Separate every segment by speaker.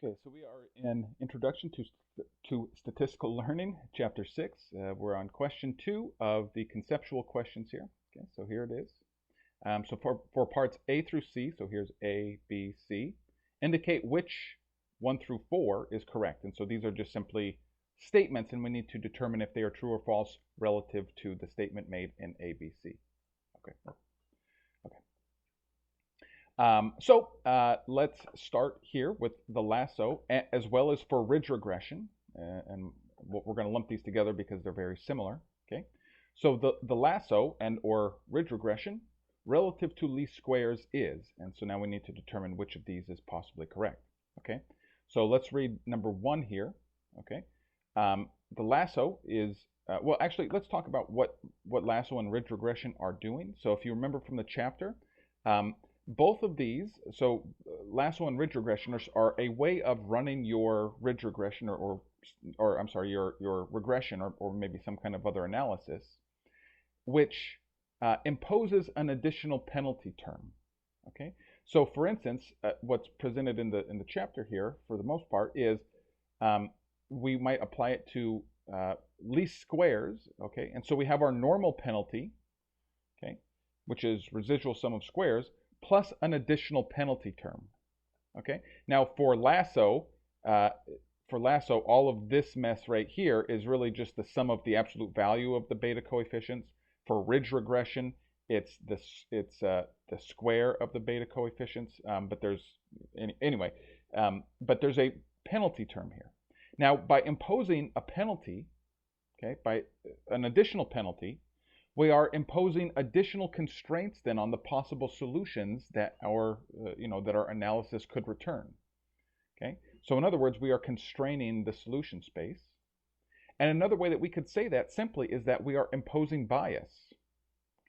Speaker 1: Okay, so we are in Introduction to Statistical Learning, Chapter 6. We're on question 2 of the conceptual questions here. Okay, so here it is. So for parts A through C, so here's A, B, C, indicate which 1 through 4 is correct. And so these are just simply statements, and we need to determine if they are true or false relative to the statement made in A, B, C. Okay. Let's start here with the lasso, as well as for ridge regression, and we're going to lump these together because they're very similar. Okay, so the lasso and or ridge regression relative to least squares is, and so now we need to determine which of these is possibly correct. Okay, so let's read number 1 here. Okay, the lasso is well, actually, let's talk about what lasso and ridge regression are doing. So if you remember from the chapter. Both of these, so lasso and ridge regression are a way of running your ridge regression or I'm sorry, your regression or maybe some kind of other analysis, which imposes an additional penalty term. Okay, so for instance, what's presented in the chapter here, for the most part, is we might apply it to least squares. Okay, and so we have our normal penalty, okay, which is residual sum of squares, plus an additional penalty term. Okay. Now for lasso, all of this mess right here is really just the sum of the absolute value of the beta coefficients. For ridge regression, it's the square of the beta coefficients. But there's a penalty term here. Now by imposing a penalty, okay, by an additional penalty, we are imposing additional constraints then on the possible solutions that our analysis could return. Okay, so in other words, we are constraining the solution space. And another way that we could say that simply is that we are imposing bias.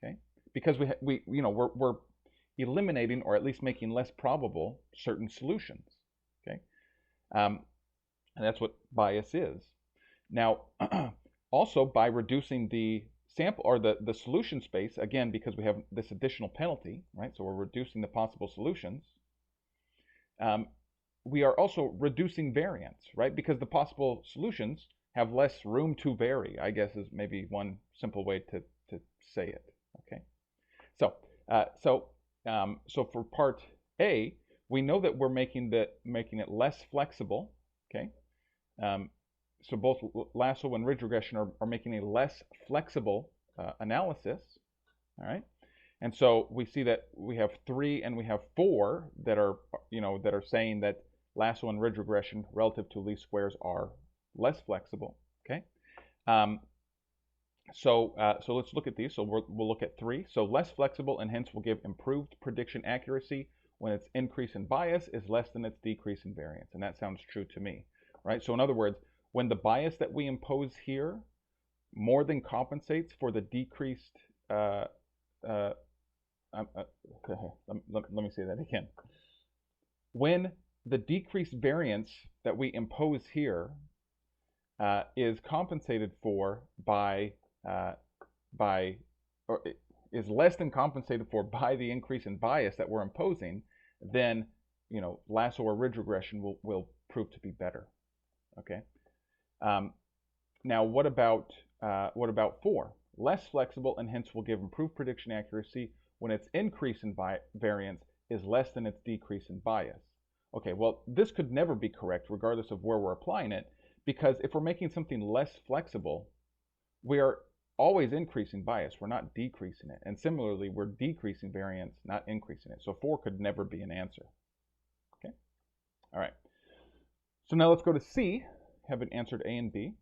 Speaker 1: Okay, because we're eliminating or at least making less probable certain solutions. Okay, and that's what bias is. Now, also by reducing the sample or the solution space, again, because we have this additional penalty, right? So we're reducing the possible solutions. We are also reducing variance, right? Because the possible solutions have less room to vary, I guess is maybe one simple way to say it. Okay. So for part A, we know that we're making it less flexible. Okay. So both lasso and ridge regression are making a less flexible analysis. All right, and so we see that we have 3 and we have 4 that are saying that lasso and ridge regression relative to least squares are less flexible. Okay, so let's look at these. So we'll look at 3. So less flexible and hence will give improved prediction accuracy when its increase in bias is less than its decrease in variance, and that sounds true to me, right? So in other words, when the bias that we impose here more than compensates for the decreased, let me say that again. When the decreased variance that we impose here is compensated for or is less than compensated for by the increase in bias that we're imposing, then lasso or ridge regression will prove to be better. Okay. Now, what about 4? Less flexible and hence will give improved prediction accuracy when its increase in variance is less than its decrease in bias. Okay, well, this could never be correct regardless of where we're applying it, because if we're making something less flexible, we are always increasing bias. We're not decreasing it. And similarly, we're decreasing variance, not increasing it. So 4 could never be an answer. Okay, all right. So now let's go to C. Haven't answered A and B.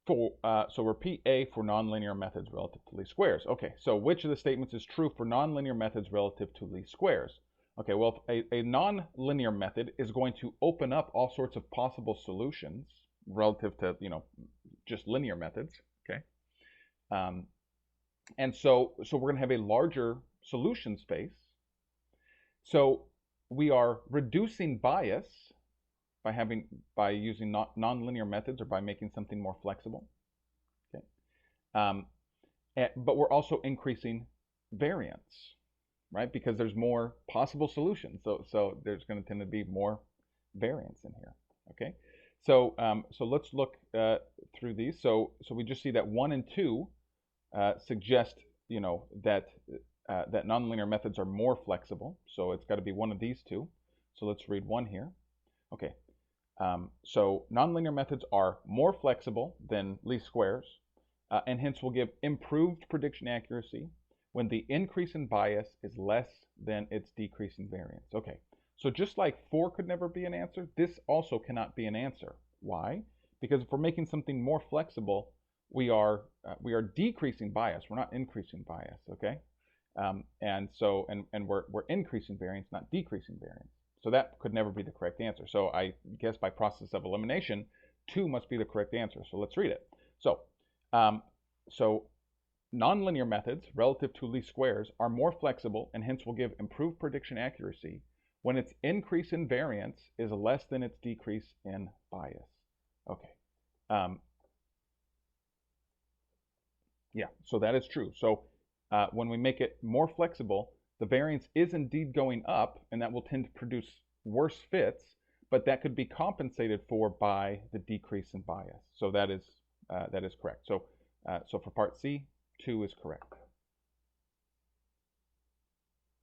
Speaker 1: So repeat A for nonlinear methods relative to least squares. Okay, so which of the statements is true for nonlinear methods relative to least squares? Okay, well, a nonlinear method is going to open up all sorts of possible solutions relative to just linear methods. Okay, and so we're going to have a larger solution space. So we are reducing bias by using nonlinear methods or by making something more flexible. Okay, but we're also increasing variance, right? Because there's more possible solutions. So there's going to tend to be more variance in here. Okay, so so let's look through these. So we just see that 1 and 2 suggest, you know, that that nonlinear methods are more flexible. So it's got to be one of these two. So let's read 1 here. Okay, so nonlinear methods are more flexible than least squares, and hence will give improved prediction accuracy when the increase in bias is less than its decrease in variance. Okay, so just like 4 could never be an answer, this also cannot be an answer. Why? Because if we're making something more flexible, we are decreasing bias. We're not increasing bias. Okay, and we're increasing variance, not decreasing variance. So that could never be the correct answer. So I guess by process of elimination, 2 must be the correct answer. So let's read it. So nonlinear methods relative to least squares are more flexible and hence will give improved prediction accuracy when its increase in variance is less than its decrease in bias. Okay. Yeah, so that is true. So when we make it more flexible, the variance is indeed going up, and that will tend to produce worse fits, but that could be compensated for by the decrease in bias. So that is correct. So for part C, 2 is correct.